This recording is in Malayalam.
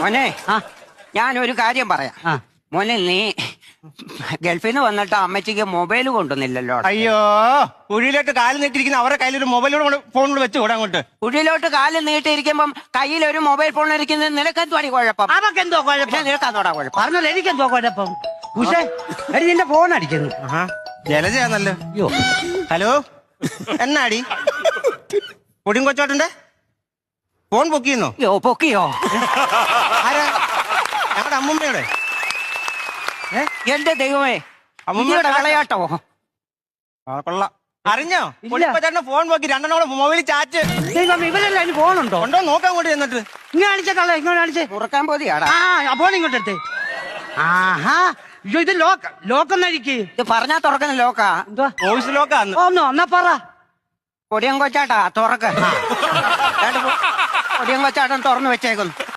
മോനെ ഞാനൊരു കാര്യം പറയാം. മോനെ നീ ഗൾഫിൽ നിന്ന് വന്നിട്ട് അമ്മച്ചിക്ക് മൊബൈൽ കൊണ്ടുവന്നില്ലല്ലോ. അയ്യോ, കുഴിയിലോട്ട് കാല് നീട്ടിരിക്കുന്ന അവരുടെ കയ്യിൽ ഒരു മൊബൈലോട് ഫോണിൽ വെച്ച് കൂടെ അങ്ങോട്ട്. കുഴിയിലോട്ട് കാല് നീട്ടിയിരിക്കുമ്പം കയ്യിൽ ഒരു മൊബൈൽ ഫോൺ ഇരിക്കുന്നത് നിനക്കെന്തുവാടി കുഴപ്പം? അതൊക്കെന്തോ കുഴപ്പം? നിനക്കാന്നോടാ കുഴപ്പം? പറഞ്ഞത് എനിക്കെന്തോ കുഴപ്പം? പക്ഷേ നിന്റെ ഫോൺ അടിക്കുന്നു. ജലജയാന്നല്ലോ. അയ്യോ, ഹലോ, എന്നാടി പൊടിയും കൊച്ചോട്ടന്റെ ഫോൺ പൊക്കിയെന്നോ? യോ പൊക്കിയോ? ആരാ? ഞങ്ങളുടെ അമ്മൂമ്മയുടെ. എന്റെ ദൈവമേ, അമ്മൂമ്മയുടെ കളയാട്ടോ. കൊള്ളാം. അറിഞ്ഞോ? പൊടിക്കൊച്ചോട്ടന്റെ ഫോൺ പൊക്കി, രണ്ടെണ്ണോടെ മൊബൈൽ ചാറ്റ്. ദൈവം, ഇവരല്ല അതിന് ഫോണുണ്ടോ? ഉണ്ടോ നോക്കാൻ കൂടി എന്നിട്ട് ഇങ്ങനെ കാണിച്ചേക്കളെ, ഇങ്ങനെ കാണിച്ചേ. മുറുക്കാൻ പോതിയാടാ. ആ ഫോൺ ഇങ്ങോട്ട് എടുത്തേ. ആഹാ, അയ്യോ ഇത് ലോക്കൊന്നഴിക്ക്. ഇത് പറഞ്ഞാ തുറക്കുന്ന ലോക്കാ. എന്തുവാ? വോയിസ് ലോക്കാന്ന്. ഒന്നാ പറ. പൊടിയം കൊച്ചാട്ടാ തുറക്ക. പൊടിയം കൊച്ചാട്ടൻ തുറന്നു വെച്ചേക്കുന്നു.